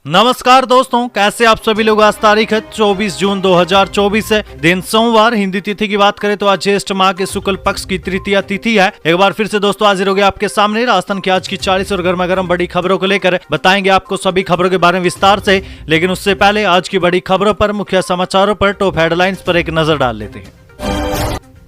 नमस्कार दोस्तों, कैसे आप सभी लोग। आज तारीख है 24 जून 2024 है, दिन सोमवार। हिंदी तिथि की बात करें तो आज ज्येष्ठ माह के शुक्ल पक्ष की तृतीया तिथि है। एक बार फिर से दोस्तों हाजिर हो गए आपके सामने राजस्थान की आज की 40 और गर्मा गर्म बड़ी खबरों को लेकर। बताएंगे आपको सभी खबरों के बारे में विस्तार से, लेकिन उससे पहले आज की बड़ी खबरों पर, मुख्य समाचारों पर, टॉप हेडलाइंस पर एक नजर डाल लेते हैं।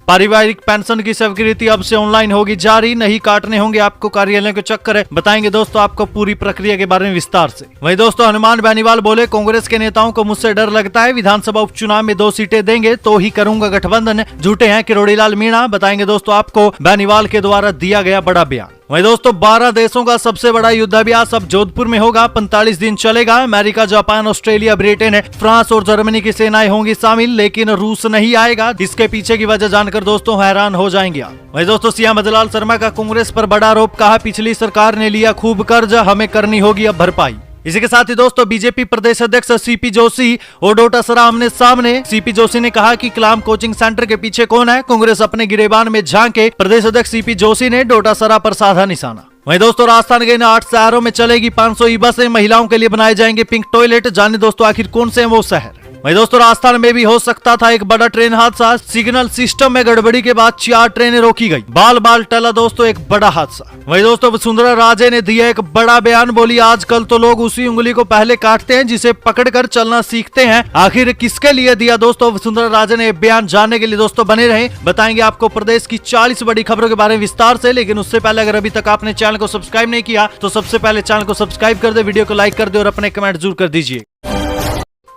पारिवारिक पेंशन की स्वीकृति अब से ऑनलाइन होगी जारी, नहीं काटने होंगे आपको कार्यालयों के चक्कर। बताएंगे दोस्तों आपको पूरी प्रक्रिया के बारे में विस्तार से। वहीं दोस्तों हनुमान बेनीवाल बोले, कांग्रेस के नेताओं को मुझसे डर लगता है, विधानसभा उपचुनाव में 2 सीटें देंगे तो ही करूंगा गठबंधन, झूठे हैं किरोड़ीलाल मीणा। बताएंगे दोस्तों आपको बेनीवाल के द्वारा दिया गया बड़ा बयान। वहीं दोस्तों 12 देशों का सबसे बड़ा युद्धाभ्यास अब जोधपुर में होगा, 45 दिन चलेगा। America, Japan, Australia, Britain, France और जर्मनी की सेनाएं होंगी शामिल, लेकिन रूस नहीं आएगा। इसके पीछे की वजह जानकर दोस्तों हैरान हो जाएंगे आप। वहीं दोस्तों सीएम भजलाल शर्मा का कांग्रेस पर बड़ा आरोप, कहा पिछली सरकार ने लिया खूब कर्ज, हमें करनी होगी अब भरपाई। इसी के साथ ही दोस्तों बीजेपी प्रदेश अध्यक्ष सीपी जोशी और डोटासरा आमने सामने। सीपी जोशी ने कहा कि कलाम कोचिंग सेंटर के पीछे कौन है, कांग्रेस अपने गिरेबान में झांके। प्रदेश अध्यक्ष सीपी जोशी ने डोटासरा पर साधा निशाना। वहीं दोस्तों राजस्थान के इन 8 शहरों में चलेगी 500 ई बसें, महिलाओं के लिए बनाए जाएंगे पिंक टॉयलेट। जाने दोस्तों आखिर कौन से हैं वो शहर। वहीं दोस्तों राजस्थान में भी हो सकता था एक बड़ा ट्रेन हादसा, सिग्नल सिस्टम में गड़बड़ी के बाद 4 ट्रेनें रोकी गई, बाल बाल टला दोस्तों एक बड़ा हादसा। वहीं दोस्तों वसुंधरा राजे ने दिया एक बड़ा बयान, बोली आजकल तो लोग उसी उंगली को पहले काटते हैं जिसे पकड़कर चलना सीखते हैं। आखिर किसके लिए दिया दोस्तों वसुंधरा राजे ने बयान, जानने के लिए दोस्तों बने रहे। बताएंगे आपको प्रदेश की 40 बड़ी खबरों के बारे में विस्तार से, लेकिन उससे पहले अगर अभी तक आपने चैनल को सब्सक्राइब नहीं किया तो सबसे पहले चैनल को सब्सक्राइब कर दे, वीडियो को लाइक कर दे और अपने कमेंट जरूर कर दीजिए।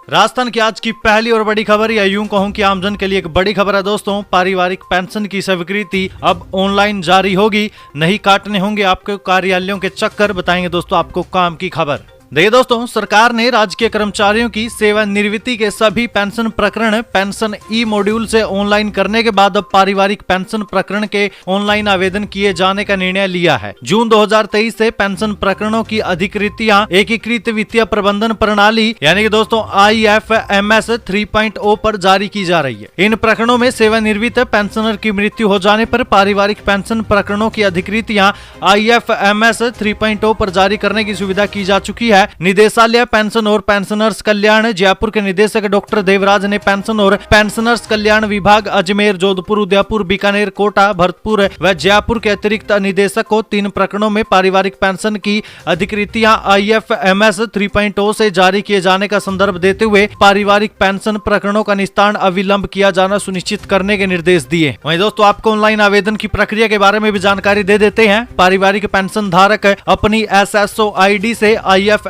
राजस्थान की आज की पहली और बड़ी खबर, या यूं कहूं कि आमजन के लिए एक बड़ी खबर है दोस्तों। पारिवारिक पेंशन की स्वीकृति अब ऑनलाइन जारी होगी, नहीं काटने होंगे आपके कार्यालयों के चक्कर। बताएंगे दोस्तों आपको काम की खबर। देखिए दोस्तों, सरकार ने राजकीय कर्मचारियों की सेवानिवृत्ति के सभी पेंशन प्रकरण पेंशन ई मॉड्यूल से ऑनलाइन करने के बाद अब पारिवारिक पेंशन प्रकरण के ऑनलाइन आवेदन किए जाने का निर्णय लिया है। जून 2023 से पेंशन प्रकरणों की अधिकृतियां एकीकृत वित्तीय प्रबंधन प्रणाली यानी कि दोस्तों IFMS 3.0 पर जारी की जा रही है। इन प्रकरणों में सेवानिवृत्त पेंशनर की मृत्यु हो जाने पर पारिवारिक पेंशन प्रकरणों की अधिकृतियां IFMS 3.0 पर जारी करने की सुविधा की जा चुकी है। निदेशालय पेंशन और पेंशनर्स कल्याण जयपुर के निदेशक डॉक्टर देवराज ने पेंशन और पेंशनर्स कल्याण विभाग अजमेर, जोधपुर, उदयपुर, बीकानेर, कोटा, भरतपुर व जयपुर के अतिरिक्त निदेशक को 3 प्रकरणों में पारिवारिक पेंशन की अधिकृतियां IFMS 3.0 से जारी किए जाने का संदर्भ देते हुए पारिवारिक पेंशन प्रकरणों का निस्तारण अविलंब किया जाना सुनिश्चित करने के निर्देश दिए। वहीं दोस्तों आपको ऑनलाइन आवेदन की प्रक्रिया के बारे में भी जानकारी दे देते हैं। पारिवारिक पेंशन धारक अपनी SSO ID से IFMS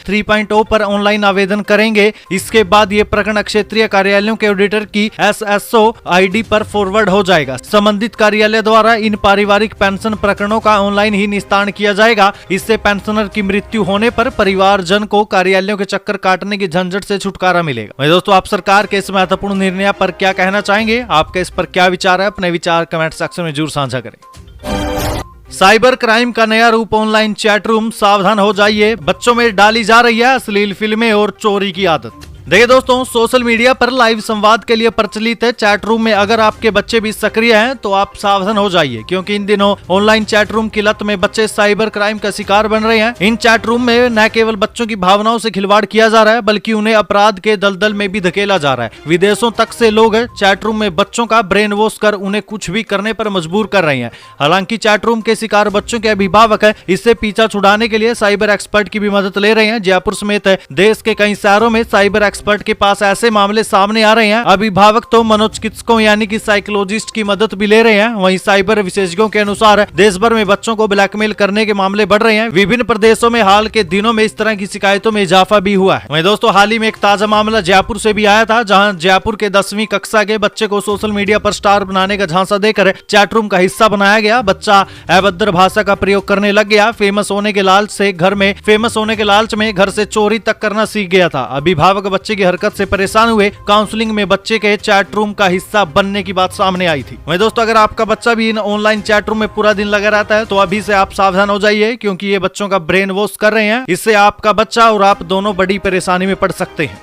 3.0 पर ऑनलाइन आवेदन करेंगे। इसके बाद ये प्रकरण क्षेत्रीय कार्यालयों के ऑडिटर की SSO ID पर फॉरवर्ड हो जाएगा। संबंधित कार्यालय द्वारा इन पारिवारिक पेंशन प्रकरणों का ऑनलाइन ही निस्तारण किया जाएगा। इससे पेंशनर की मृत्यु होने पर परिवारजन को कार्यालयों के चक्कर काटने की झंझट से छुटकारा मिलेगा। वहीं दोस्तों आप सरकार के इस महत्वपूर्ण निर्णय पर क्या कहना चाहेंगे, आपके इस पर क्या विचार है, अपने विचार कमेंट सेक्शन में जरूर साझा करें। साइबर क्राइम का नया रूप ऑनलाइन चैट रूम, सावधान हो जाइए, बच्चों में डाली जा रही है अश्लील फिल्में और चोरी की आदत। देखिए दोस्तों, सोशल मीडिया पर लाइव संवाद के लिए प्रचलित है चैट रूम में अगर आपके बच्चे भी सक्रिय हैं तो आप सावधान हो जाइए, क्योंकि इन दिनों ऑनलाइन चैट रूम की लत में बच्चे साइबर क्राइम का शिकार बन रहे हैं। इन चैट रूम में न केवल बच्चों की भावनाओं से खिलवाड़ किया जा रहा है, बल्कि उन्हें अपराध के दलदल में भी धकेला जा रहा है। विदेशों तक से लोग चैट रूम में बच्चों का ब्रेन वॉश कर उन्हें कुछ भी करने पर मजबूर कर रहे हैं। हालांकि चैट रूम के शिकार बच्चों के अभिभावक है, इससे पीछा छुड़ाने के लिए साइबर एक्सपर्ट की भी मदद ले रहे हैं। जयपुर समेत देश के कई शहरों में साइबर एक्सपर्ट के पास ऐसे मामले सामने आ रहे हैं। अभिभावक तो मनोचिकित्सकों यानी कि साइकोलॉजिस्ट की मदद भी ले रहे हैं। वहीं साइबर विशेषज्ञों के अनुसार देश भर में बच्चों को ब्लैकमेल करने के मामले बढ़ रहे हैं। विभिन्न प्रदेशों में हाल के दिनों में इस तरह की शिकायतों में इजाफा भी हुआ है। वहीं दोस्तों हाल ही में एक ताजा मामला जयपुर से भी आया था, जहां जयपुर के 10वीं कक्षा के बच्चे को सोशल मीडिया पर स्टार बनाने का झांसा देकर चैट रूम का हिस्सा बनाया गया। बच्चा अभद्र भाषा का प्रयोग करने लग गया। फेमस होने के लालच में घर से चोरी तक करना सीख गया था। अभिभावक बच्चे की हरकत से परेशान हुए। काउंसलिंग में बच्चे के चैट रूम का हिस्सा बनने की बात सामने आई थी। वहीं दोस्तों अगर आपका बच्चा भी इन ऑनलाइन चैट रूम में पूरा दिन लगा रहता है तो अभी से आप सावधान हो जाइए, क्योंकि ये बच्चों का ब्रेन वॉश कर रहे हैं। इससे आपका बच्चा और आप दोनों बड़ी परेशानी में पड़ सकते हैं।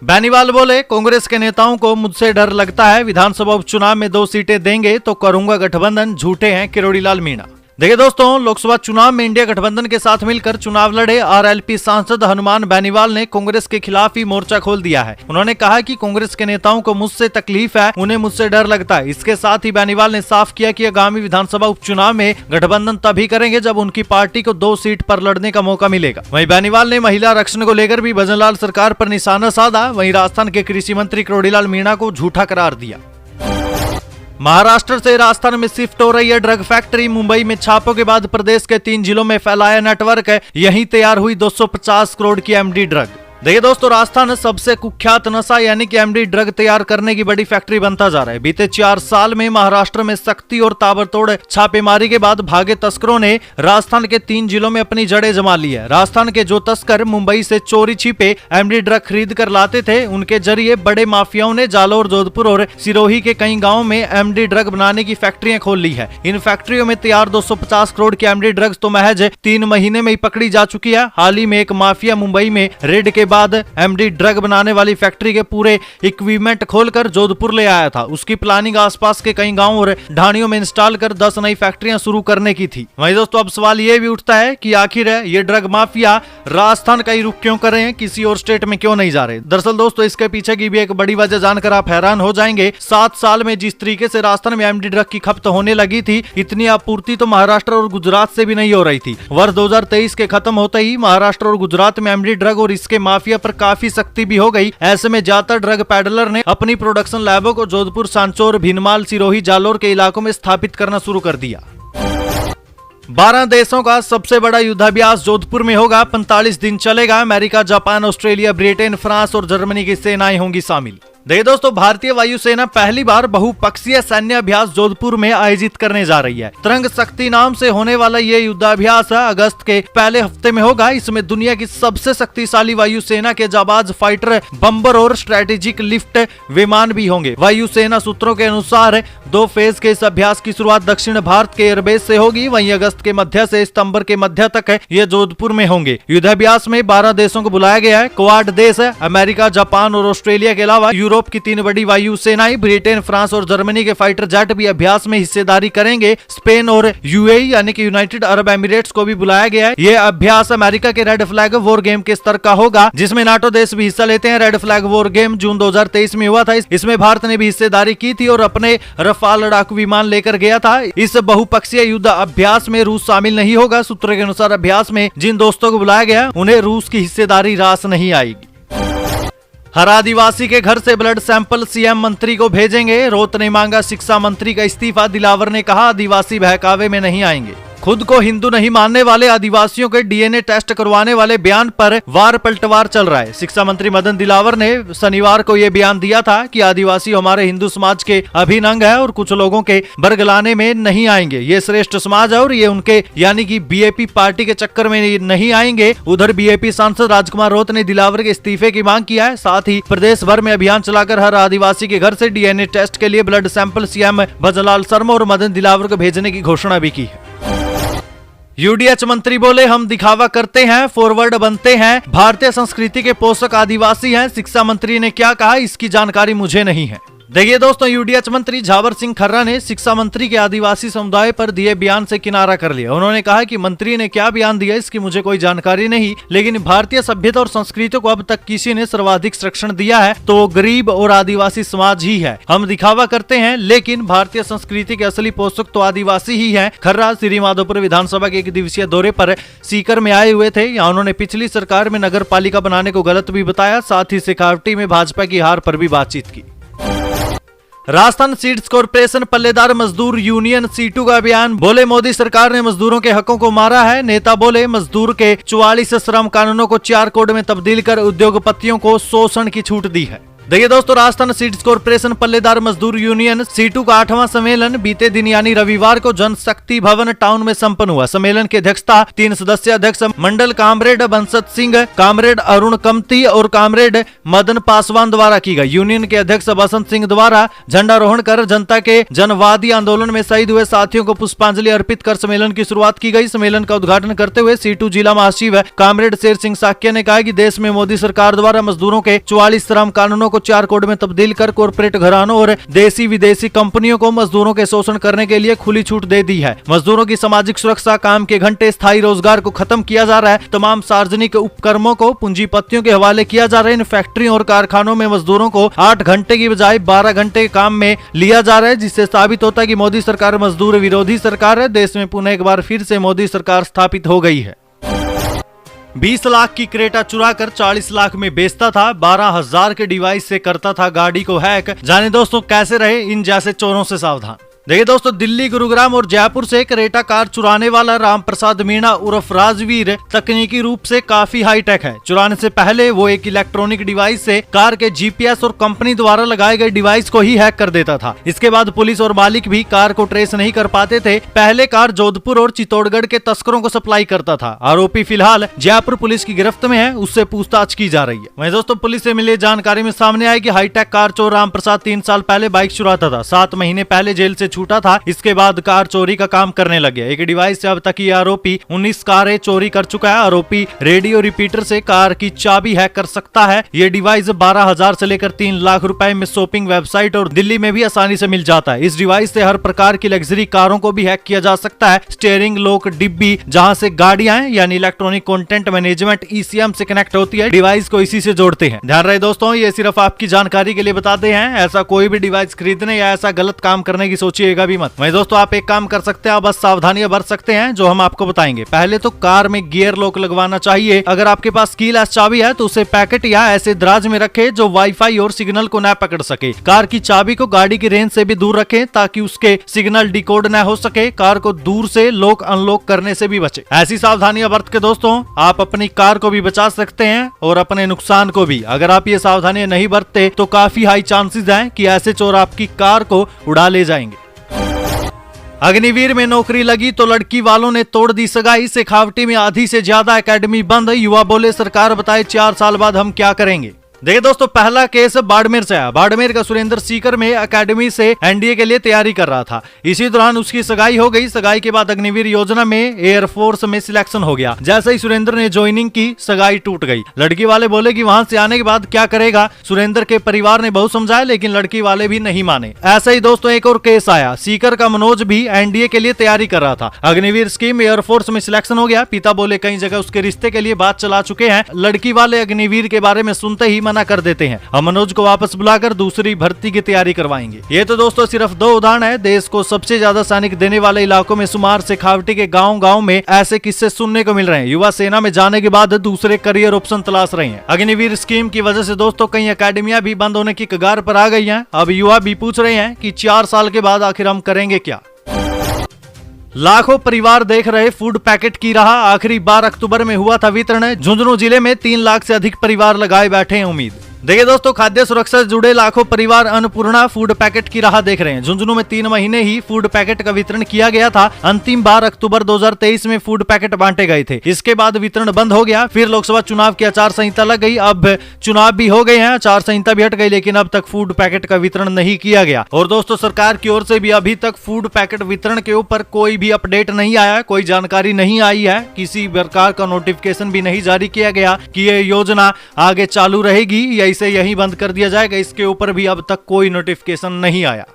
बेनीवाल बोले, कांग्रेस के नेताओं को मुझसे डर लगता है, विधानसभा उपचुनाव में 2 सीटें देंगे तो करूंगा गठबंधन, झूठे हैं किरोड़ीलाल मीणा। देखिए दोस्तों, लोकसभा चुनाव में इंडिया गठबंधन के साथ मिलकर चुनाव लड़े आरएलपी सांसद हनुमान बेनीवाल ने कांग्रेस के खिलाफ ही मोर्चा खोल दिया है। उन्होंने कहा कि कांग्रेस के नेताओं को मुझसे तकलीफ है, उन्हें मुझसे डर लगता है। इसके साथ ही बेनीवाल ने साफ किया कि आगामी विधानसभा उपचुनाव में गठबंधन तभी करेंगे जब उनकी पार्टी को 2 सीट पर लड़ने का मौका मिलेगा। वहीं बेनीवाल ने महिला आरक्षण को लेकर भी भजनलाल सरकार पर निशाना साधा। वहीं राजस्थान के कृषि मंत्री करोड़ीलाल मीणा को झूठा करार दिया। महाराष्ट्र से राजस्थान में शिफ्ट हो रही है ड्रग फैक्ट्री। मुंबई में छापों के बाद प्रदेश के 3 जिलों में फैलाया नेटवर्क। यहीं तैयार हुई 250 करोड़ की एमडी ड्रग। देखिए दोस्तों, राजस्थान सबसे कुख्यात नशा यानी कि एमडी ड्रग तैयार करने की बड़ी फैक्ट्री बनता जा रहा है। बीते 4 साल में महाराष्ट्र में सख्ती और ताबड़तोड़ छापेमारी के बाद भागे तस्करों ने राजस्थान के 3 जिलों में अपनी जड़ें जमा ली है। राजस्थान के जो तस्कर मुंबई से चोरी छिपे एमडी ड्रग खरीद कर लाते थे, उनके जरिए बड़े माफियाओं ने जालोर, जोधपुर और सिरोही के कई गाँव में एमडी ड्रग बनाने की फैक्ट्रियां खोल ली है। इन फैक्ट्रियों में तैयार 250 करोड़ की एमडी ड्रग्स तो महज 3 महीने में ही पकड़ी जा चुकी है। हाल ही में एक माफिया मुंबई में रेड के बाद एमडी ड्रग बनाने वाली फैक्ट्री के पूरे इक्विपमेंट खोलकर जोधपुर ले आया था। उसकी प्लानिंग आसपास के कई गांवों और ढाणियों में इंस्टॉल कर 10 नई फैक्ट्रियां शुरू करने की थी। वहीं दोस्तों, अब सवाल ये भी उठता है कि आखिर ये ड्रग माफिया राजस्थान का ही रुख क्यों कर रहे हैं, किसी और स्टेट में क्यों नहीं जा रहे। दरअसल दोस्तों, इसके पीछे की भी एक बड़ी वजह जानकर आप हैरान हो जाएंगे। 7 साल में जिस तरीके से राजस्थान में एमडी ड्रग की खपत होने लगी थी, इतनी आपूर्ति तो महाराष्ट्र और गुजरात से भी नहीं हो रही थी। वर्ष 2023 के खत्म होते ही महाराष्ट्र और गुजरात में एमडी ड्रग और इसके माफिया पर काफी सख्ती भी हो गई। ऐसे में ज्यादातर ड्रग पैडलर ने अपनी प्रोडक्शन लैबों को जोधपुर, सांचौर, भीनमाल, सिरोही, जालोर के इलाकों में स्थापित करना शुरू कर दिया। 12 देशों का सबसे बड़ा युद्धाभ्यास जोधपुर में होगा। 45 दिन चलेगा। America, Japan, Australia, Britain, France और जर्मनी की सेनाएं होंगी शामिल। देखिए दोस्तों, भारतीय वायुसेना पहली बार बहुपक्षीय सैन्य अभ्यास जोधपुर में आयोजित करने जा रही है। तरंग शक्ति नाम से होने वाला ये युद्धाभ्यास अगस्त के पहले हफ्ते में होगा। इसमें दुनिया की सबसे शक्तिशाली वायुसेना के जाबाज फाइटर, बम्बर और स्ट्रेटेजिक लिफ्ट विमान भी होंगे। वायुसेना सूत्रों के अनुसार 2 फेज के इस अभ्यास की शुरुआत दक्षिण भारत के एयरबेस से होगी। वहीं अगस्त के मध्य से सितंबर के मध्य तक ये जोधपुर में होंगे। युद्धाभ्यास में 12 देशों को बुलाया गया है। क्वाड देश अमेरिका, जापान और ऑस्ट्रेलिया के अलावा यूरोप की 3 बड़ी वायु सेनाएं, ब्रिटेन, फ्रांस और जर्मनी के फाइटर जेट भी अभ्यास में हिस्सेदारी करेंगे। स्पेन और यूएई यानी कि यूनाइटेड अरब एमिरेट्स को भी बुलाया गया है। यह अभ्यास अमेरिका के रेड फ्लैग वॉर गेम के स्तर का होगा, जिसमें नाटो देश भी हिस्सा लेते हैं। रेड फ्लैग वॉर गेम जून 2023 में हुआ था। इसमें भारत ने भी हिस्सेदारी की थी और अपने रफाल लड़ाकू विमान लेकर गया था। इस बहुपक्षीय युद्ध अभ्यास में रूस शामिल नहीं होगा। सूत्रों के अनुसार अभ्यास में जिन दोस्तों को बुलाया गया, उन्हें रूस की हिस्सेदारी रास नहीं आएगी। हर आदिवासी के घर से ब्लड सैंपल सीएम मंत्री को भेजेंगे। राउत ने मांगा शिक्षा मंत्री का इस्तीफा। दिलावर ने कहा आदिवासी बहकावे में नहीं आएंगे। खुद को हिंदू नहीं मानने वाले आदिवासियों के डीएनए टेस्ट करवाने वाले बयान पर वार पलटवार चल रहा है। शिक्षा मंत्री मदन दिलावर ने शनिवार को यह बयान दिया था कि आदिवासी हमारे हिंदू समाज के अभिन्न अंग है और कुछ लोगों के बरगलाने में नहीं आएंगे। ये श्रेष्ठ समाज है और ये उनके यानी कि बीएपी पार्टी के चक्कर में नहीं आएंगे। उधर बीएपी सांसद राजकुमार राउत ने दिलावर के इस्तीफे की मांग किया है। साथ ही प्रदेश भर में अभियान चलाकर हर आदिवासी के घर से डीएनए टेस्ट के लिए blood sample CM Bhajanlal Sharma और मदन दिलावर को भेजने की घोषणा भी की है। यूडीएच मंत्री बोले हम दिखावा करते हैं, फॉरवर्ड बनते हैं, भारतीय संस्कृति के पोषक आदिवासी हैं। शिक्षा मंत्री ने क्या कहा, इसकी जानकारी मुझे नहीं है। देखिए दोस्तों, यूडीएच मंत्री झावर सिंह खर्रा ने शिक्षा मंत्री के आदिवासी समुदाय पर दिए बयान से किनारा कर लिया। उन्होंने कहा कि मंत्री ने क्या बयान दिया इसकी मुझे कोई जानकारी नहीं, लेकिन भारतीय सभ्यता और संस्कृति को अब तक किसी ने सर्वाधिक संरक्षण दिया है तो वो गरीब और आदिवासी समाज ही है। हम दिखावा करते हैं लेकिन भारतीय संस्कृति के असली पोषक तो आदिवासी ही है। खर्रा श्री माधोपुर विधानसभा के 1 दिवसीय दौरे पर सीकर में आए हुए थे। यहाँ उन्होंने पिछली सरकार में नगर पालिका बनाने को गलत भी बताया। साथ ही शेखावटी में भाजपा की हार पर भी बातचीत की। राजस्थान सीड्स कॉर्पोरेशन पल्लेदार मजदूर यूनियन सीटू का बयान। बोले मोदी सरकार ने मजदूरों के हकों को मारा है। नेता बोले मजदूर के 44 श्रम कानूनों को 4 कोड में तब्दील कर उद्योगपतियों को शोषण की छूट दी है। देखिए दोस्तों, राजस्थान सीड्स कॉर्पोरेशन पल्लेदार मजदूर यूनियन सीटू का 8वां सम्मेलन बीते दिन यानी रविवार को जनशक्ति भवन टाउन में संपन्न हुआ। सम्मेलन की अध्यक्षता 3 सदस्यीय अध्यक्ष मंडल कामरेड बंसत सिंह, कामरेड अरुण कमती और कामरेड मदन पासवान द्वारा की गई। यूनियन के अध्यक्ष बसंत सिंह द्वारा झंडारोहण कर जनता के जनवादी आंदोलन में शहीद हुए साथियों को पुष्पांजलि अर्पित कर सम्मेलन की शुरुआत की गई। सम्मेलन का उद्घाटन करते हुए सीटू जिला महासचिव कामरेड शेर सिंह साक्य ने कहा कि देश में मोदी सरकार द्वारा मजदूरों के 44 श्रम कानूनों को 4 कोड में तब्दील कर कॉर्पोरेट घरानों और देसी विदेशी कंपनियों को मजदूरों के शोषण करने के लिए खुली छूट दे दी है। मजदूरों की सामाजिक सुरक्षा, काम के घंटे, स्थायी रोजगार को खत्म किया जा रहा है। तमाम सार्वजनिक उपक्रमों को पूंजीपतियों के हवाले किया जा रहा है। इन फैक्ट्रियों और कारखानों में मजदूरों को 8 घंटे की बजाय 12 घंटे के काम में लिया जा रहा है, जिससे साबित होता है कि मोदी सरकार मजदूर विरोधी सरकार है। देश में पुनः एक बार फिर से मोदी सरकार स्थापित हो गई है। 20 लाख की क्रेटा चुराकर 40 लाख में बेचता था, 12,000 के डिवाइस से करता था गाड़ी को हैक। जाने दोस्तों कैसे रहे इन जैसे चोरों से सावधान। देखिए दोस्तों, दिल्ली, गुरुग्राम और जयपुर से क्रेटा कार चुराने वाला रामप्रसाद मीणा उर्फ राजवीर तकनीकी रूप से काफी हाईटेक है। चुराने से पहले वो एक इलेक्ट्रॉनिक डिवाइस से कार के जीपीएस और कंपनी द्वारा लगाए गए डिवाइस को ही हैक कर देता था। इसके बाद पुलिस और मालिक भी कार को ट्रेस नहीं कर पाते थे। पहले कार जोधपुर और चित्तौड़गढ़ के तस्करों को सप्लाई करता था। आरोपी फिलहाल जयपुर पुलिस की गिरफ्त में है, उससे पूछताछ की जा रही है। वहीं दोस्तों, पुलिस से मिली जानकारी में सामने आया कि हाईटेक कार चोर रामप्रसाद 3 साल पहले बाइक चुराता था। 7 महीने पहले जेल से छूटा था। इसके बाद कार चोरी का काम करने लग गया। एक डिवाइस से अब तक ये आरोपी 19 कारें चोरी कर चुका है। आरोपी रेडियो रिपीटर से कार की चाबी हैक कर सकता है। ये डिवाइस 12,000 से लेकर 3 लाख रुपए में शॉपिंग वेबसाइट और दिल्ली में भी आसानी से मिल जाता है। इस डिवाइस से हर प्रकार की लग्जरी कारों को भी हैक किया जा सकता है। स्टीयरिंग, लॉक, डिब्बी, जहां से गाड़ियां यानी इलेक्ट्रॉनिक कंटेंट मैनेजमेंट ECM से कनेक्ट होती है, डिवाइस को इसी से जोड़ते हैं। ध्यान रहे दोस्तों, ये सिर्फ आपकी जानकारी के लिए बताते हैं। ऐसा कोई भी डिवाइस खरीदने या ऐसा गलत काम करने की सोचिएगा भी मत। वहीं दोस्तों, आप एक काम कर सकते हैं, बस सावधानियां बरत सकते हैं जो हम आपको बताएंगे। पहले तो कार में गियर लॉक लगवाना चाहिए। अगर आपके पास कीलेस चाबी है तो उसे पैकेट या ऐसे दराज में रखें जो वाईफाई और सिग्नल को न पकड़ सके। कार की चाबी को गाड़ी की रेंज से भी दूर रखें ताकि उसके सिग्नल डिकोड न हो सके। कार को दूर से लॉक अनलॉक करने से भी बचे। ऐसी सावधानियां बरत के दोस्तों आप अपनी कार को भी बचा सकते हैं और अपने नुकसान को भी। अगर आप ये सावधानियां नहीं बरतते तो काफी हाई चांसेस हैं कि ऐसे चोर आपकी कार को उड़ा ले जाएंगे। अग्निवीर में नौकरी लगी तो लड़की वालों ने तोड़ दी सगाई। शेखावटी में आधी से ज्यादा एकेडमी बंद। युवा बोले सरकार बताए 4 साल बाद हम क्या करेंगे। देखिए दोस्तों, पहला केस बाड़मेर से आया। बाड़मेर का सुरेंद्र सीकर में एकेडमी से एनडीए के लिए तैयारी कर रहा था। इसी दौरान उसकी सगाई हो गई। सगाई के बाद अग्निवीर योजना में एयरफोर्स में सिलेक्शन हो गया। जैसे ही सुरेंद्र ने ज्वाइनिंग की, सगाई टूट गई। लड़की वाले बोले कि वहां से आने के बाद क्या करेगा। सुरेंद्र के परिवार ने बहुत समझाया लेकिन लड़की वाले भी नहीं माने। ऐसा ही दोस्तों एक और केस आया। सीकर का मनोज भी एनडीए के लिए तैयारी कर रहा था। अग्निवीर स्कीम एयरफोर्स में सिलेक्शन हो गया। पिता बोले कई जगह उसके रिश्ते के लिए बात चला चुके हैं। लड़की वाले अग्निवीर के बारे में सुनते ही मना कर देते हैं। हम मनोज को वापस बुलाकर दूसरी भर्ती की तैयारी करवाएंगे। ये तो दोस्तों सिर्फ 2 उदाहरण है। देश को सबसे ज्यादा सैनिक देने वाले इलाकों में शुमार शेखावटी के गांव-गांव में ऐसे किस्से सुनने को मिल रहे हैं। युवा सेना में जाने के बाद दूसरे करियर ऑप्शन तलाश रहे हैं। अग्निवीर स्कीम की वजह से दोस्तों कई अकेडमियां भी बंद होने की कगार पर आ गई हैं। अब युवा भी पूछ रहे हैं कि 4 साल के बाद आखिर हम करेंगे क्या। लाखों परिवार देख रहे फूड पैकेट की राह। आखिरी बार अक्टूबर में हुआ था वितरण। झुंझुनू जिले में 3 लाख से अधिक परिवार लगाए बैठे हैं उम्मीद। देखिए दोस्तों, खाद्य सुरक्षा से जुड़े लाखों परिवार अन्नपूर्णा फूड पैकेट की राह देख रहे हैं। झुंझुनू में 3 महीने ही फूड पैकेट का वितरण किया गया था। अंतिम बार अक्टूबर 2023 में फूड पैकेट बांटे गए थे। इसके बाद वितरण बंद हो गया। फिर लोकसभा चुनाव की आचार संहिता लग गई। अब चुनाव भी हो गए हैं, आचार संहिता भी हट गई, लेकिन अब तक फूड पैकेट का वितरण नहीं किया गया। और दोस्तों सरकार की ओर से भी अभी तक फूड पैकेट वितरण के ऊपर कोई भी अपडेट नहीं आया, कोई जानकारी नहीं आई है। किसी प्रकार का नोटिफिकेशन भी नहीं जारी किया गया कि ये योजना आगे चालू रहेगी या इसे यहीं बंद कर दिया जाएगा। इसके ऊपर भी अब तक कोई नोटिफिकेशन नहीं आया।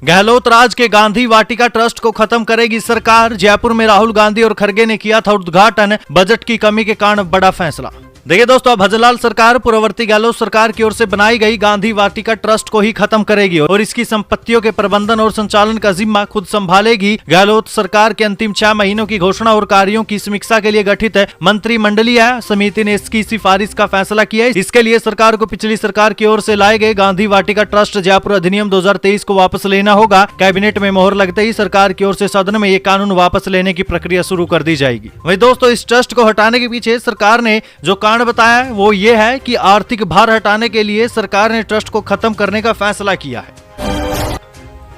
गहलोत राज के गांधी वाटिका ट्रस्ट को खत्म करेगी सरकार। जयपुर में राहुल गांधी और खड़गे ने किया था उद्घाटन। बजट की कमी के कारण बड़ा फैसला। देखिए दोस्तों, अब भजनलाल सरकार पूर्ववर्ती गहलोत सरकार की ओर से बनाई गई गांधी वाटिका ट्रस्ट को ही खत्म करेगी और इसकी संपत्तियों के प्रबंधन और संचालन का जिम्मा खुद संभालेगी। गहलोत सरकार के अंतिम 6 महीनों की घोषणा और कार्यों की समीक्षा के लिए गठित मंत्रिमंडलीय समिति ने इसकी सिफारिश का फैसला किया है। इसके लिए सरकार को पिछली सरकार की ओर से लाए गए गांधी वाटिका ट्रस्ट जयपुर अधिनियम 2023 को वापस लेना होगा। कैबिनेट में मोहर लगते ही सरकार की ओर से सदन में ये कानून वापस लेने की प्रक्रिया शुरू कर दी जाएगी। वहीं दोस्तों, इस ट्रस्ट को हटाने के पीछे सरकार ने जो कारण बताया है वो ये है कि आर्थिक भार हटाने के लिए सरकार ने ट्रस्ट को खत्म करने का फैसला किया है।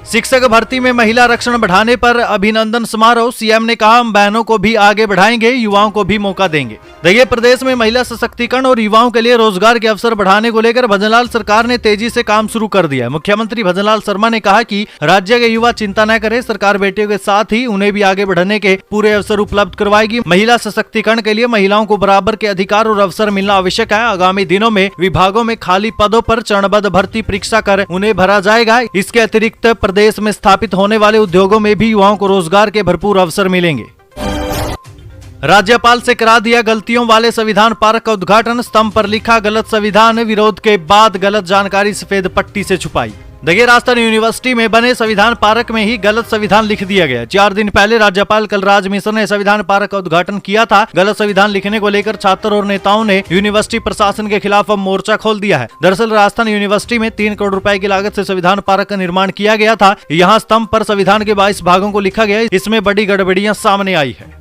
शिक्षक भर्ती में महिला आरक्षण बढ़ाने पर अभिनंदन समारोह, सीएम ने कहा हम बहनों को भी आगे बढ़ाएंगे, युवाओं को भी मौका देंगे। देखिए, प्रदेश में महिला सशक्तिकरण और युवाओं के लिए रोजगार के अवसर बढ़ाने को लेकर भजनलाल सरकार ने तेजी से काम शुरू कर दिया। मुख्यमंत्री भजनलाल शर्मा ने कहा कि राज्य के युवा चिंता न करें, सरकार बेटियों के साथ ही उन्हें भी आगे बढ़ने के पूरे अवसर उपलब्ध करवाएगी। महिला सशक्तिकरण के लिए महिलाओं को बराबर के अधिकार और अवसर मिलना आवश्यक है। आगामी दिनों में विभागों में खाली पदों पर चरणबद्ध भर्ती परीक्षा कर उन्हें भरा जाएगा। इसके अतिरिक्त प्रदेश में स्थापित होने वाले उद्योगों में भी युवाओं को रोजगार के भरपूर अवसर मिलेंगे। राज्यपाल से करा दिया गलतियों वाले संविधान पार्क का उद्घाटन, स्तंभ पर लिखा गलत संविधान, विरोध के बाद गलत जानकारी सफेद पट्टी से छुपाई। देखिए, राजस्थान यूनिवर्सिटी में बने संविधान पार्क में ही गलत संविधान लिख दिया गया। 4 दिन पहले राज्यपाल कलराज मिश्र ने संविधान पार्क का उद्घाटन किया था। गलत संविधान लिखने को लेकर छात्र और नेताओं ने यूनिवर्सिटी प्रशासन के खिलाफ अब मोर्चा खोल दिया है। दरअसल राजस्थान यूनिवर्सिटी में 3 करोड़ रुपए की लागत से संविधान पार्क का निर्माण किया गया था। यहाँ स्तंभ पर संविधान के 22 भागों को लिखा गया। इसमें बड़ी गड़बड़ियां सामने आई है।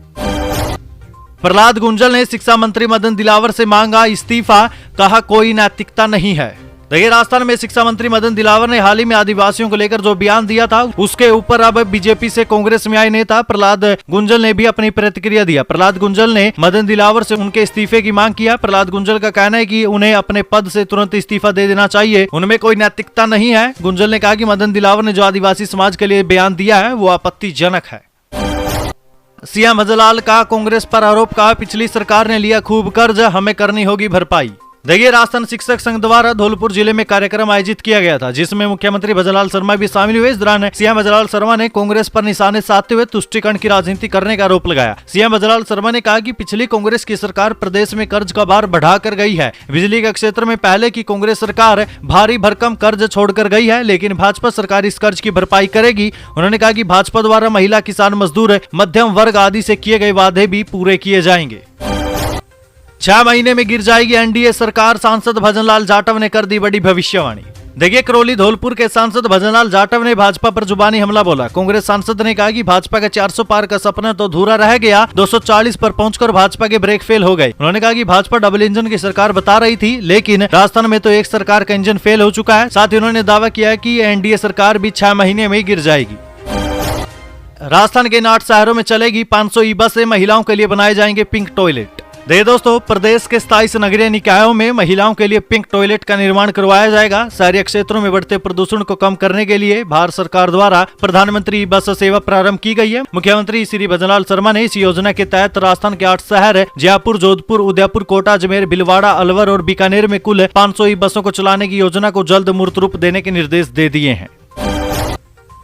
प्रहलाद गुंजल ने शिक्षा मंत्री मदन दिलावर से मांगा इस्तीफा, कहा कोई नैतिकता नहीं है। देखिए, राजस्थान में शिक्षा मंत्री मदन दिलावर ने हाल ही में आदिवासियों को लेकर जो बयान दिया था, उसके ऊपर अब बीजेपी से कांग्रेस में आए नेता प्रहलाद गुंजल ने भी अपनी प्रतिक्रिया दिया। प्रहलाद गुंजल ने मदन दिलावर से उनके इस्तीफे की मांग किया। प्रहलाद गुंजल का कहना है कि उन्हें अपने पद से तुरंत इस्तीफा दे देना चाहिए, उनमें कोई नैतिकता नहीं है। गुंजल ने कहा कि मदन दिलावर ने जो आदिवासी समाज के लिए बयान दिया है वो आपत्तिजनक है। सीएम भजनलाल का कांग्रेस पर आरोप, कहा पिछली सरकार ने लिया खूब कर्ज, हमें करनी होगी भरपाई। देखिए, राजस्थान शिक्षक संघ द्वारा धौलपुर जिले में कार्यक्रम आयोजित किया गया था, जिसमें मुख्यमंत्री भजनलाल शर्मा भी शामिल हुए। इस दौरान सीएम भजनलाल शर्मा ने कांग्रेस पर निशाने साधते हुए तुष्टीकरण की राजनीति करने का आरोप लगाया। सीएम भजनलाल शर्मा ने कहा कि पिछली कांग्रेस की सरकार प्रदेश में कर्ज का भार बढ़ाकर गई है। बिजली के क्षेत्र में पहले की कांग्रेस सरकार भारी भरकम कर्ज छोड़कर गई है, लेकिन भाजपा सरकार इस कर्ज की भरपाई करेगी। उन्होंने कहा कि भाजपा द्वारा महिला, किसान, मजदूर, मध्यम वर्ग आदि से किए गए वादे भी पूरे किए जाएंगे। 6 महीने में गिर जाएगी एनडीए सरकार, सांसद भजनलाल जाटव ने कर दी बड़ी भविष्यवाणी। देखिए, करौली धौलपुर के सांसद भजनलाल जाटव ने भाजपा पर जुबानी हमला बोला। कांग्रेस सांसद ने कहा कि भाजपा का 400 पार का सपना तो अधूरा रह गया, 240 पर पहुंचकर भाजपा के ब्रेक फेल हो गए। उन्होंने कहा कि भाजपा डबल इंजन की सरकार बता रही थी, लेकिन राजस्थान में तो एक सरकार का इंजन फेल हो चुका है। साथ ही उन्होंने दावा किया कि एनडीए सरकार भी 6 महीने में गिर जाएगी। राजस्थान के इन 8 शहरों में चलेगी 500 ई बसें, महिलाओं के लिए बनाए जाएंगे पिंक टॉयलेट। दोस्तों, प्रदेश के 27 नगरीय निकायों में महिलाओं के लिए पिंक टॉयलेट का निर्माण करवाया जाएगा। शहरी क्षेत्रों में बढ़ते प्रदूषण को कम करने के लिए भारत सरकार द्वारा प्रधानमंत्री बस सेवा प्रारंभ की गई है। मुख्यमंत्री श्री भजनलाल शर्मा ने इस योजना के तहत राजस्थान के 8 शहर जयपुर, जोधपुर, उदयपुर, कोटा, अजमेर, भीलवाड़ा, अलवर और बीकानेर में कुल 500 ई बसों को चलाने की योजना को जल्द मूर्त रूप देने के निर्देश दे दिए हैं।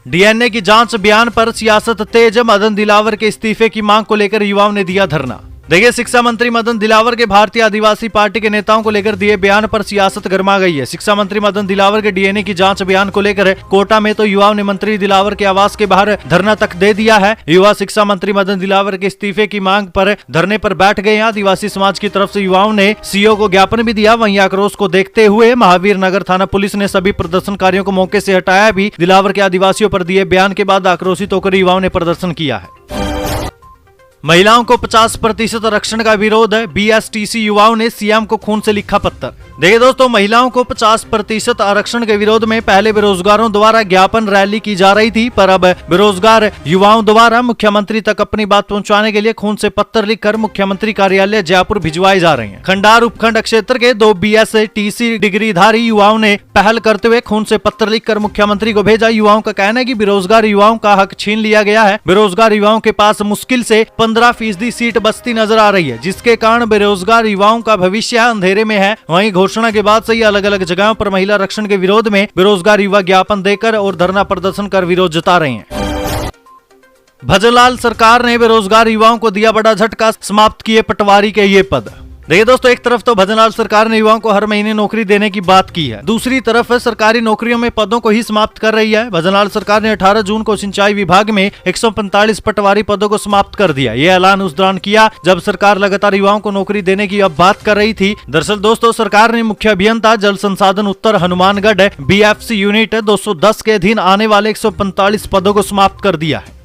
डीएनए की जांच बयान पर सियासत तेज, मदन दिलावर के इस्तीफे की मांग को लेकर युवाओं ने दिया धरना। देखिए, शिक्षा मंत्री मदन दिलावर के भारतीय आदिवासी पार्टी के नेताओं को लेकर दिए बयान पर सियासत गर्मा गई है। शिक्षा मंत्री मदन दिलावर के डीएनए की जांच बयान को लेकर कोटा में तो युवाओं ने मंत्री दिलावर के आवास के बाहर धरना तक दे दिया है। युवा शिक्षा मंत्री मदन दिलावर के इस्तीफे की मांग पर धरने पर बैठ गए हैं। आदिवासी समाज की तरफ से युवाओं ने सीओ को ज्ञापन भी दिया। वहीं आक्रोश को देखते हुए महावीर नगर थाना पुलिस ने सभी प्रदर्शनकारियों को मौके से हटाया भी। दिलावर के आदिवासियों पर दिए बयान के बाद आक्रोशित होकर युवाओं ने प्रदर्शन किया है। महिलाओं को 50% आरक्षण का विरोध है, बीएसटीसी युवाओं ने सीएम को खून से लिखा पत्र। देखिए दोस्तों, महिलाओं को 50% आरक्षण के विरोध में पहले बेरोजगारों द्वारा ज्ञापन रैली की जा रही थी, पर अब बेरोजगार युवाओं द्वारा मुख्यमंत्री तक अपनी बात पहुंचाने के लिए खून से पत्र लिखकर मुख्यमंत्री कार्यालय जयपुर भिजवाए जा रहे हैं। खंडार उपखंड क्षेत्र के 2 बीएसटीसी डिग्रीधारी युवाओं ने पहल करते हुए खून से पत्र लिखकर मुख्यमंत्री को भेजा। युवाओं का कहना है कि बेरोजगार युवाओं का हक छीन लिया गया है। बेरोजगार युवाओं के पास मुश्किल से 15% सीट बचती नजर आ रही है, जिसके कारण बेरोजगार युवाओं का भविष्य अंधेरे में है। वहीं घोषणा के बाद से ही अलग अलग जगहों पर महिला आरक्षण के विरोध में बेरोजगार युवा ज्ञापन देकर और धरना प्रदर्शन कर विरोध जता रहे हैं। भजनलाल सरकार ने बेरोजगार युवाओं को दिया बड़ा झटका, समाप्त किए पटवारी के ये पद। देखिए दोस्तों, एक तरफ तो भजनलाल सरकार ने युवाओं को हर महीने नौकरी देने की बात की है, दूसरी तरफ सरकारी नौकरियों में पदों को ही समाप्त कर रही है। भजनलाल सरकार ने 18 जून को सिंचाई विभाग में 145 पटवारी पदों को समाप्त कर दिया। ये ऐलान उस दौरान किया जब सरकार लगातार युवाओं को नौकरी देने की अब बात कर रही थी। दरअसल दोस्तों, सरकार ने मुख्य अभियंता जल संसाधन उत्तर हनुमानगढ़ बीएफसी यूनिट 210 के अधीन आने वाले 145 पदों को समाप्त कर दिया है।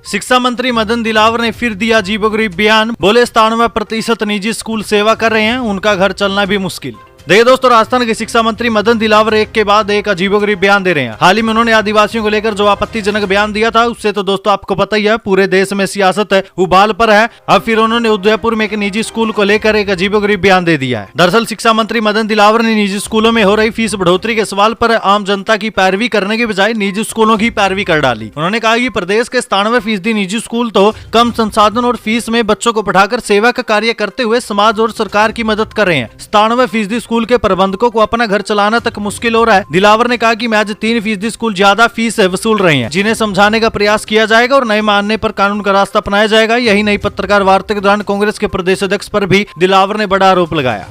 शिक्षा मंत्री मदन दिलावर ने फिर दिया अजीबोगरीब बयान, बोले 97% निजी स्कूल सेवा कर रहे हैं, उनका घर चलना भी मुश्किल। देखिए दोस्तों, राजस्थान के शिक्षा मंत्री मदन दिलावर एक के बाद एक अजीबोगरीब बयान दे रहे हैं। हाल ही में उन्होंने आदिवासियों को लेकर जो आपत्तिजनक बयान दिया था, उससे तो दोस्तों आपको पता ही है, पूरे देश में सियासत उबाल पर है। अब फिर उन्होंने उदयपुर में एक निजी स्कूल को लेकर एक अजीबोगरीब बयान दे दिया है। दरअसल शिक्षा मंत्री मदन दिलावर ने निजी स्कूलों में हो रही फीस बढ़ोतरी के सवाल पर आम जनता की पैरवी करने के बजाय निजी स्कूलों की पैरवी कर डाली। उन्होंने कहा कि प्रदेश के 97% निजी स्कूल तो कम संसाधन और फीस में बच्चों को पढ़ाकर सेवा का कार्य करते हुए समाज और सरकार की मदद कर रहे हैं। 97% स्कूल के प्रबंधकों को अपना घर चलाना तक मुश्किल हो रहा है। दिलावर ने कहा कि महज 3% स्कूल ज्यादा फीस वसूल रहे हैं, जिन्हें समझाने का प्रयास किया जाएगा और नए मानने पर कानून का रास्ता अपनाया जाएगा। यही नहीं, पत्रकार वार्ता के दौरान कांग्रेस के प्रदेश अध्यक्ष पर भी दिलावर ने बड़ा आरोप लगाया।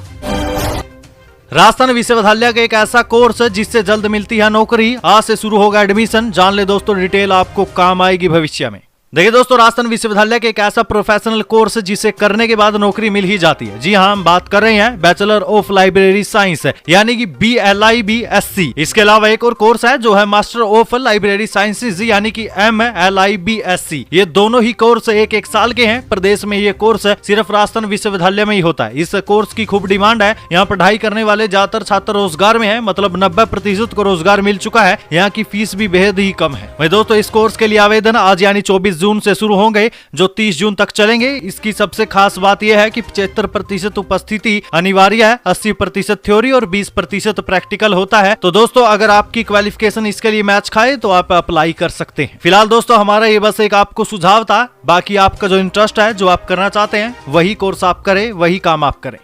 राजस्थान विश्वविद्यालय का एक ऐसा कोर्स जिससे जल्द मिलती है नौकरी, आज से शुरू होगा एडमिशन। जान ले दोस्तों, डिटेल आपको काम आएगी भविष्य में। देखिए दोस्तों, राजस्थान विश्वविद्यालय के एक ऐसा प्रोफेशनल कोर्स जिसे करने के बाद नौकरी मिल ही जाती है। जी हाँ, हम बात कर रहे हैं बैचलर ऑफ लाइब्रेरी साइंस, यानी कि BLIBSc। इसके अलावा एक और कोर्स है जो है मास्टर ऑफ लाइब्रेरी साइंसेज, यानी कि MLIBSc। ये दोनों ही कोर्स एक साल के हैं। प्रदेश में ये कोर्स सिर्फ राजस्थान विश्वविद्यालय में ही होता है। इस कोर्स की खूब डिमांड है। यहाँ पढ़ाई करने वाले ज्यादातर छात्र रोजगार में है, मतलब 90% को रोजगार मिल चुका है। यहाँ की फीस भी बेहद ही कम है। वही दोस्तों, इस कोर्स के लिए आवेदन आज यानी 24 जून से शुरू होंगे, जो 30 जून तक चलेंगे। इसकी सबसे खास बात यह है कि 75% उपस्थिति अनिवार्य है, 80% थ्योरी और 20% प्रैक्टिकल होता है। तो दोस्तों, अगर आपकी क्वालिफिकेशन इसके लिए मैच खाए तो आप अप्लाई कर सकते हैं। फिलहाल दोस्तों, हमारा ये बस एक आपको सुझाव था। बाकी आपका जो इंटरेस्ट है, जो आप करना चाहते हैं, वही कोर्स आप करें, वही काम आप करें।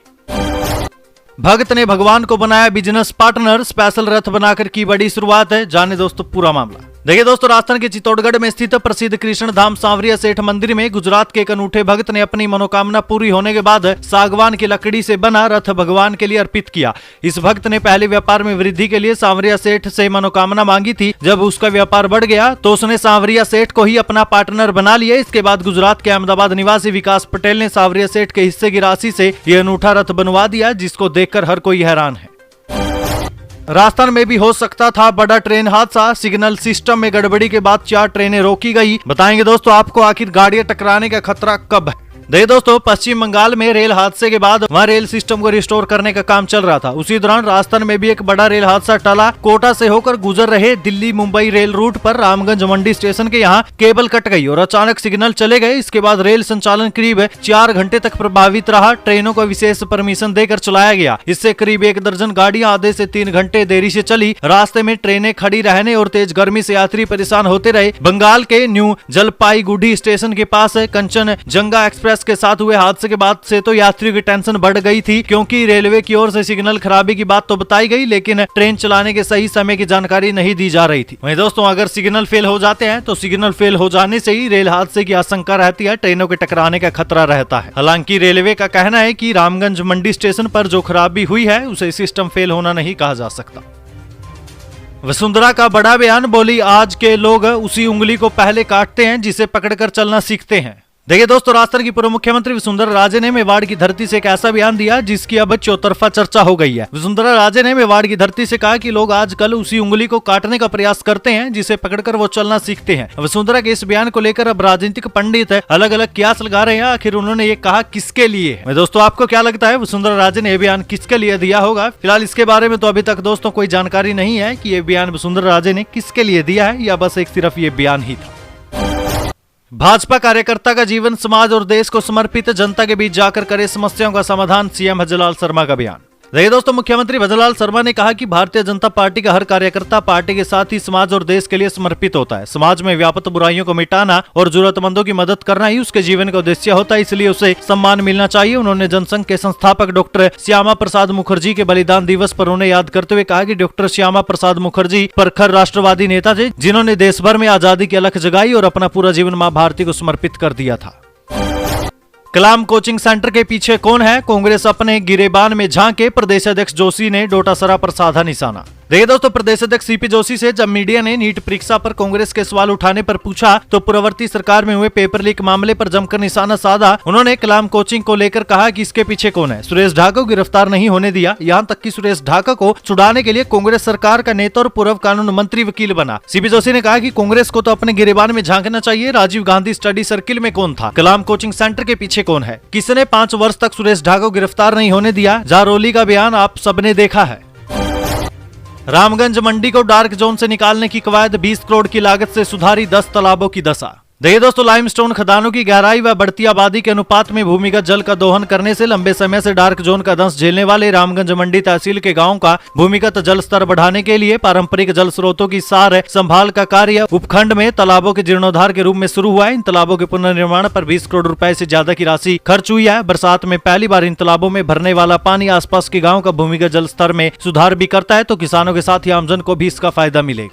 भक्त ने भगवान को बनाया बिजनेस पार्टनर, स्पेशल रथ बनाकर की बड़ी शुरुआत है। जाने दोस्तों पूरा मामला। देखिए दोस्तों, राजस्थान के चित्तौड़गढ़ में स्थित प्रसिद्ध कृष्ण धाम सांवरिया सेठ मंदिर में गुजरात के एक अनूठे भक्त ने अपनी मनोकामना पूरी होने के बाद सागवान की लकड़ी से बना रथ भगवान के लिए अर्पित किया। इस भक्त ने पहले व्यापार में वृद्धि के लिए सांवरिया सेठ से मनोकामना मांगी थी। जब उसका व्यापार बढ़ गया तो उसने सांवरिया सेठ को ही अपना पार्टनर बना लिया। इसके बाद गुजरात के अहमदाबाद निवासी विकास पटेल ने सांवरिया सेठ के हिस्से की राशि से यह अनूठा रथ बनवा दिया, जिसको देखकर हर कोई हैरान है। राजस्थान में भी हो सकता था बड़ा ट्रेन हादसा, सिग्नल सिस्टम में गड़बड़ी के बाद 4 ट्रेनें रोकी गई। बताएंगे दोस्तों आपको आखिर गाड़ियां टकराने का खतरा कब है। देखिए दोस्तों, पश्चिम बंगाल में रेल हादसे के बाद वहां रेल सिस्टम को रिस्टोर करने का काम चल रहा था। उसी दौरान राजस्थान में भी एक बड़ा रेल हादसा टला। कोटा से होकर गुजर रहे दिल्ली मुंबई रेल रूट पर रामगंज मंडी स्टेशन के यहाँ केबल कट गई और अचानक सिग्नल चले गए। इसके बाद रेल संचालन करीब 4 घंटे तक प्रभावित रहा। ट्रेनों को विशेष परमिशन देकर चलाया गया। इससे करीब 1 दर्जन गाड़ियां आधे से 3 घंटे देरी से चली। रास्ते में ट्रेनें खड़ी रहने और तेज गर्मी से यात्री परेशान होते रहे। बंगाल के न्यू जलपाईगुड़ी स्टेशन के पास कंचनजंगा एक्सप्रेस के साथ हुए हादसे के बाद से तो यात्रियों की टेंशन बढ़ गई थी, क्योंकि रेलवे की ओर से सिग्नल खराबी की बात तो बताई गई, लेकिन ट्रेन चलाने के सही समय की जानकारी नहीं दी जा रही थी। वहीं दोस्तों, अगर सिग्नल फेल हो जाते हैं तो सिग्नल फेल हो जाने से ही रेल हादसे की आशंका रहती है, ट्रेनों के टकराने का खतरा रहता है। हालांकि रेलवे का कहना है कि रामगंज मंडी स्टेशन पर जो खराबी हुई है उसे सिस्टम फेल होना नहीं कहा जा सकता। वसुंधरा का बड़ा बयान, बोली आज के लोग उसी उंगली को पहले काटते हैं जिसे पकड़कर चलना सीखते हैं। देखिए दोस्तों, राजस्थान की पूर्व मुख्यमंत्री वसुंधरा राजे ने मेवाड़ की धरती से एक ऐसा बयान दिया जिसकी अब चौतरफा चर्चा हो गई है। वसुंधरा राजे ने मेवाड़ की धरती से कहा कि लोग आजकल उसी उंगली को काटने का प्रयास करते हैं जिसे पकड़कर वो चलना सीखते हैं। वसुंधरा के इस बयान को लेकर अब राजनीतिक पंडित अलग अलग कियास लगा रहे हैं। आखिर उन्होंने ये कहा किसके लिए? दोस्तों, आपको क्या लगता है वसुंधरा राजे ने यह बयान किसके लिए दिया होगा? फिलहाल इसके बारे में तो अभी तक दोस्तों कोई जानकारी नहीं है कि ये बयान वसुंधरा राजे ने किसके लिए दिया है, या बस एक सिर्फ ये बयान ही था। भाजपा कार्यकर्ता का जीवन समाज और देश को समर्पित, जनता के बीच जाकर करे समस्याओं का समाधान, सीएम भजनलाल शर्मा का बयान। देखिए दोस्तों, मुख्यमंत्री भजनलाल शर्मा ने कहा कि भारतीय जनता पार्टी का हर कार्यकर्ता पार्टी के साथ ही समाज और देश के लिए समर्पित होता है। समाज में व्याप्त बुराइयों को मिटाना और जरूरतमंदों की मदद करना ही उसके जीवन का उद्देश्य होता है, इसलिए उसे सम्मान मिलना चाहिए। उन्होंने जनसंघ के संस्थापक डॉक्टर श्यामा प्रसाद मुखर्जी के बलिदान दिवस पर उन्हें याद करते हुए कहा कि डॉक्टर श्यामा प्रसाद मुखर्जी प्रखर राष्ट्रवादी नेता थे, जिन्होंने देश भर में आजादी की अलख जगाई और अपना पूरा जीवन मां भारती को समर्पित कर दिया था। कलाम कोचिंग सेंटर के पीछे कौन है? कांग्रेस अपने गिरेबान में झांके, प्रदेश अध्यक्ष जोशी ने डोटासरा पर साधा निशाना। देखिए दोस्तों, प्रदेश अध्यक्ष सीपी जोशी से जब मीडिया ने नीट परीक्षा पर कांग्रेस के सवाल उठाने पर पूछा तो पूर्ववर्ती सरकार में हुए पेपर लीक मामले पर जमकर निशाना साधा। उन्होंने कलाम कोचिंग को लेकर कहा कि इसके पीछे कौन है। सुरेश ढाका को गिरफ्तार नहीं होने दिया, यहाँ तक कि सुरेश ढाका को छुड़ाने के लिए कांग्रेस सरकार का नेता और पूर्व कानून मंत्री वकील बना। सीपी जोशी ने कहा कि कांग्रेस को तो अपने गिरेबान में झांकना चाहिए। राजीव गांधी स्टडी सर्किल में कौन था? कलाम कोचिंग सेंटर के पीछे कौन है? किसने 5 वर्ष तक सुरेश ढाका को गिरफ्तार नहीं होने दिया? जारोली का बयान आप सबने देखा है। रामगंज मंडी को डार्क जोन से निकालने की कवायद, 20 करोड़ की लागत से सुधारी 10 तालाबों की दशा। देखिए दोस्तों, लाइमस्टोन खदानों की गहराई व बढ़ती आबादी के अनुपात में भूमिगत जल का दोहन करने से लंबे समय से डार्क जोन का दंश झेलने वाले रामगंज मंडी तहसील के गांवों का भूमिगत जल स्तर बढ़ाने के लिए पारंपरिक जल स्रोतों की सार संभाल का कार्य उपखंड में तालाबों के जीर्णोद्धार के रूप में शुरू हुआ है। इन तालाबों के पुनर्निर्माण पर 20 करोड़ रुपए से ज्यादा की राशि खर्च हुई है। बरसात में पहली बार इन तालाबों में भरने वाला पानी आसपास के गाँव का भूमिगत जल स्तर में सुधार भी करता है, तो किसानों के साथ ही आमजन को भी इसका फायदा मिलेगा।